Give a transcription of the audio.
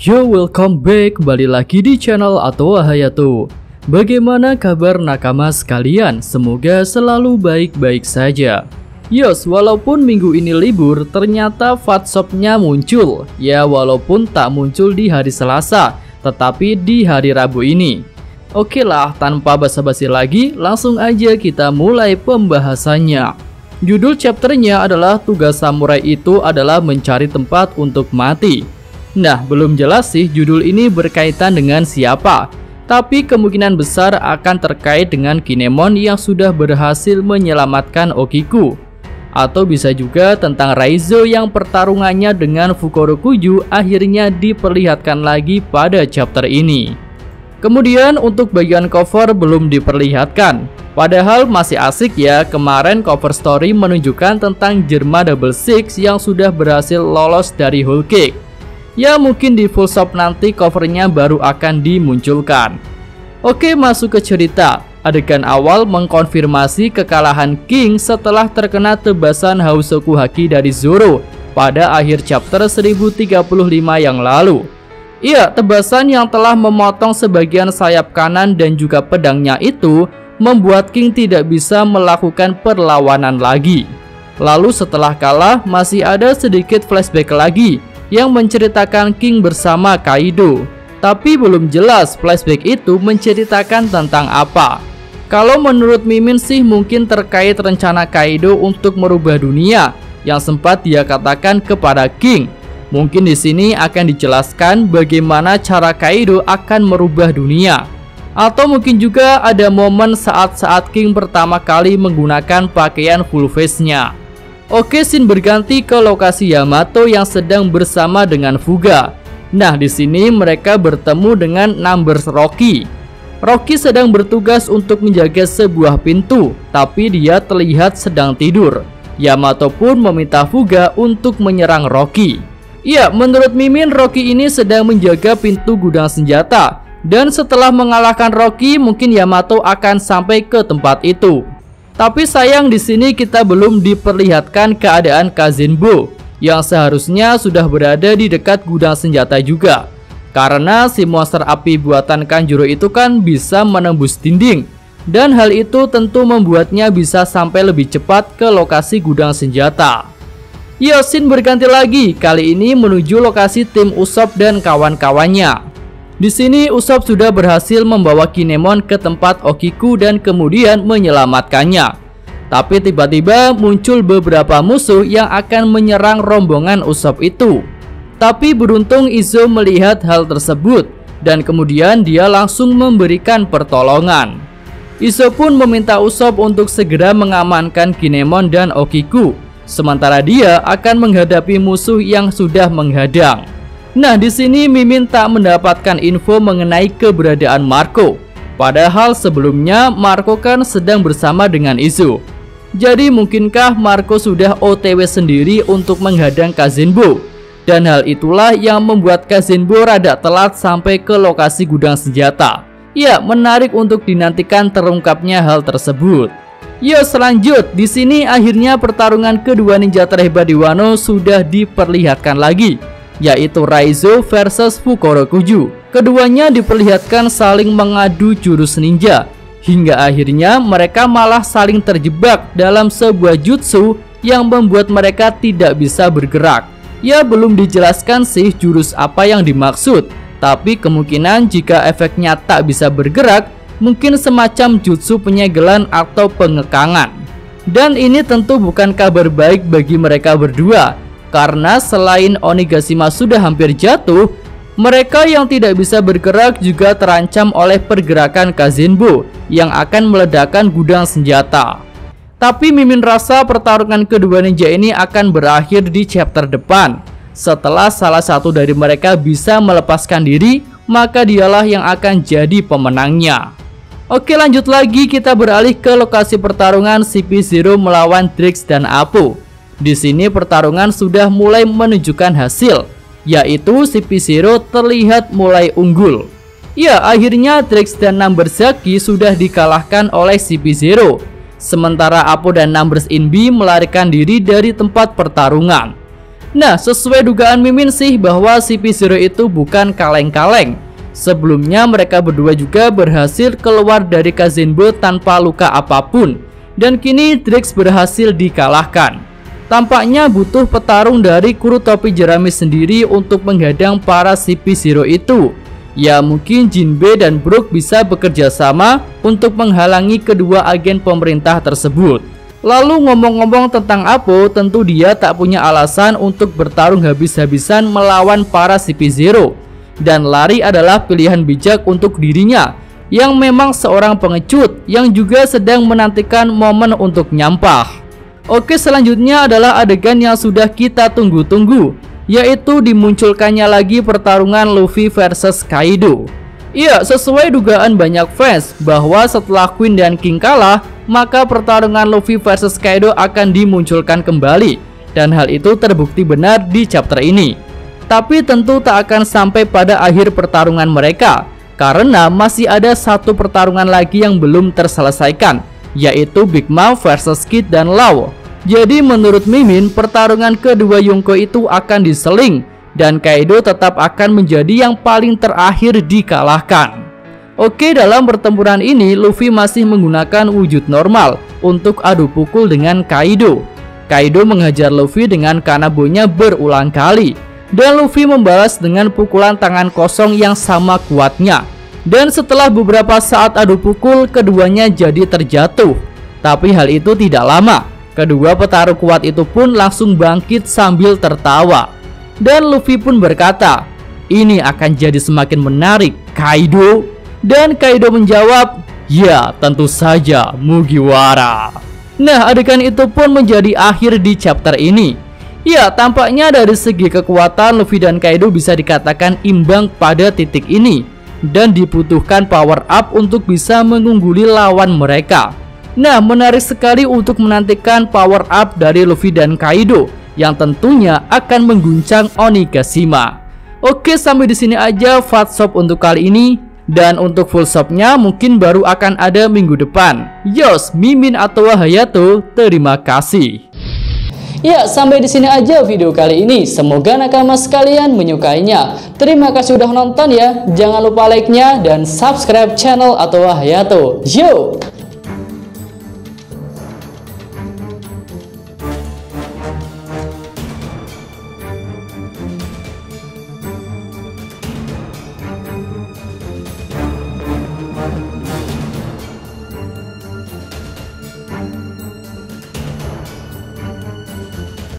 Yo, welcome back, kembali lagi di channel Atau Hayato. Bagaimana kabar nakama sekalian? Semoga selalu baik-baik saja. Yos, walaupun minggu ini libur, ternyata Fatshopnya muncul. Ya, walaupun tak muncul di hari Selasa, tetapi di hari Rabu ini. Oke lah, tanpa basa-basi lagi, langsung aja kita mulai pembahasannya. Judul chapternya adalah tugas samurai itu adalah mencari tempat untuk mati. Nah, belum jelas sih judul ini berkaitan dengan siapa, tapi kemungkinan besar akan terkait dengan Kinemon yang sudah berhasil menyelamatkan Okiku. Atau bisa juga tentang Raizo yang pertarungannya dengan Fukurokuju akhirnya diperlihatkan lagi pada chapter ini. Kemudian untuk bagian cover belum diperlihatkan, padahal masih asik ya. Kemarin cover story menunjukkan tentang Jerma Double Six yang sudah berhasil lolos dari Whole Cake. Ya, mungkin di full shop nanti covernya baru akan dimunculkan. Oke, masuk ke cerita. Adegan awal mengkonfirmasi kekalahan King setelah terkena tebasan Hausoku Haki dari Zoro pada akhir chapter 1035 yang lalu. Iya, tebasan yang telah memotong sebagian sayap kanan dan juga pedangnya itu membuat King tidak bisa melakukan perlawanan lagi. Lalu setelah kalah masih ada sedikit flashback lagi yang menceritakan King bersama Kaido. Tapi belum jelas flashback itu menceritakan tentang apa. Kalau menurut Mimin sih mungkin terkait rencana Kaido untuk merubah dunia yang sempat dia katakan kepada King. Mungkin di sini akan dijelaskan bagaimana cara Kaido akan merubah dunia. Atau mungkin juga ada momen saat King pertama kali menggunakan pakaian full face-nya. Oke, scene berganti ke lokasi Yamato yang sedang bersama dengan Fuga. Nah, di sini mereka bertemu dengan Numbers Rocky. Rocky sedang bertugas untuk menjaga sebuah pintu, tapi dia terlihat sedang tidur. Yamato pun meminta Fuga untuk menyerang Rocky. Ya, menurut Mimin Rocky ini sedang menjaga pintu gudang senjata. Dan setelah mengalahkan Rocky, mungkin Yamato akan sampai ke tempat itu. Tapi sayang di sini kita belum diperlihatkan keadaan Kazenbo yang seharusnya sudah berada di dekat gudang senjata juga. Karena si monster api buatan Kanjuro itu kan bisa menembus dinding, dan hal itu tentu membuatnya bisa sampai lebih cepat ke lokasi gudang senjata. Yosin berganti lagi, kali ini menuju lokasi tim Usopp dan kawan-kawannya. Di sini Usopp sudah berhasil membawa Kinemon ke tempat Okiku dan kemudian menyelamatkannya. Tapi tiba-tiba muncul beberapa musuh yang akan menyerang rombongan Usopp itu. Tapi beruntung Izo melihat hal tersebut dan kemudian dia langsung memberikan pertolongan. Izo pun meminta Usopp untuk segera mengamankan Kinemon dan Okiku, sementara dia akan menghadapi musuh yang sudah menghadang. Nah, di sini Mimin tak mendapatkan info mengenai keberadaan Marco. Padahal sebelumnya Marco kan sedang bersama dengan Izo. Jadi mungkinkah Marco sudah OTW sendiri untuk menghadang Kazenbo? Dan hal itulah yang membuat Kazenbo rada telat sampai ke lokasi gudang senjata. Ya, menarik untuk dinantikan terungkapnya hal tersebut. Yo, selanjut di sini akhirnya pertarungan kedua ninja terhebat di Wano sudah diperlihatkan lagi, yaitu Raizo versus Fukurokuju. Keduanya diperlihatkan saling mengadu jurus ninja, hingga akhirnya mereka malah saling terjebak dalam sebuah jutsu yang membuat mereka tidak bisa bergerak. Ya, belum dijelaskan sih jurus apa yang dimaksud, tapi kemungkinan jika efeknya tak bisa bergerak, mungkin semacam jutsu penyegelan atau pengekangan. Dan ini tentu bukan kabar baik bagi mereka berdua, karena selain Onigashima sudah hampir jatuh, mereka yang tidak bisa bergerak juga terancam oleh pergerakan Kazenbo yang akan meledakkan gudang senjata. Tapi Mimin rasa pertarungan kedua ninja ini akan berakhir di chapter depan. Setelah salah satu dari mereka bisa melepaskan diri, maka dialah yang akan jadi pemenangnya. Oke, lanjut lagi, kita beralih ke lokasi pertarungan CP0 melawan Drix dan Apo. Di sini pertarungan sudah mulai menunjukkan hasil, yaitu CP0 terlihat mulai unggul. Ya, akhirnya Drix dan Numbers Haki sudah dikalahkan oleh CP0. Sementara Apo dan Numbers Inbi melarikan diri dari tempat pertarungan. Nah, sesuai dugaan Mimin sih bahwa CP0 itu bukan kaleng-kaleng. Sebelumnya mereka berdua juga berhasil keluar dari Kazenbo tanpa luka apapun. Dan kini Drix berhasil dikalahkan. Tampaknya butuh petarung dari kru topi jerami sendiri untuk menghadang para CP0 itu. Ya mungkin Jinbe dan Brook bisa bekerja sama untuk menghalangi kedua agen pemerintah tersebut. Lalu ngomong-ngomong tentang Apo, tentu dia tak punya alasan untuk bertarung habis-habisan melawan para CP0. Dan lari adalah pilihan bijak untuk dirinya, yang memang seorang pengecut yang juga sedang menantikan momen untuk nyampah. Oke, selanjutnya adalah adegan yang sudah kita tunggu-tunggu, yaitu dimunculkannya lagi pertarungan Luffy versus Kaido. Iya, sesuai dugaan banyak fans bahwa setelah Queen dan King kalah, maka pertarungan Luffy versus Kaido akan dimunculkan kembali. Dan hal itu terbukti benar di chapter ini. Tapi tentu tak akan sampai pada akhir pertarungan mereka, karena masih ada satu pertarungan lagi yang belum terselesaikan, yaitu Big Mom versus Kid dan Law. Jadi menurut Mimin, pertarungan kedua Yonko itu akan diseling dan Kaido tetap akan menjadi yang paling terakhir dikalahkan. Oke, dalam pertempuran ini Luffy masih menggunakan wujud normal untuk adu pukul dengan Kaido. Kaido menghajar Luffy dengan kanabonya berulang kali, dan Luffy membalas dengan pukulan tangan kosong yang sama kuatnya. Dan setelah beberapa saat adu pukul, keduanya jadi terjatuh. Tapi hal itu tidak lama. Kedua petarung kuat itu pun langsung bangkit sambil tertawa. Dan Luffy pun berkata, "Ini akan jadi semakin menarik, Kaido." Dan Kaido menjawab, "Ya, tentu saja, Mugiwara." Nah, adegan itu pun menjadi akhir di chapter ini. Ya, tampaknya dari segi kekuatan Luffy dan Kaido bisa dikatakan imbang pada titik ini, dan dibutuhkan power up untuk bisa mengungguli lawan mereka. Nah, menarik sekali untuk menantikan power up dari Luffy dan Kaido yang tentunya akan mengguncang Onigashima. Oke, sampai di sini aja Fat Shop untuk kali ini, dan untuk full shopnya mungkin baru akan ada minggu depan. Yos, Mimin atau Hayato, terima kasih. Ya, sampai di sini aja video kali ini. Semoga nakama sekalian menyukainya. Terima kasih udah nonton ya. Jangan lupa like-nya dan subscribe channel atau Hayato. Yo!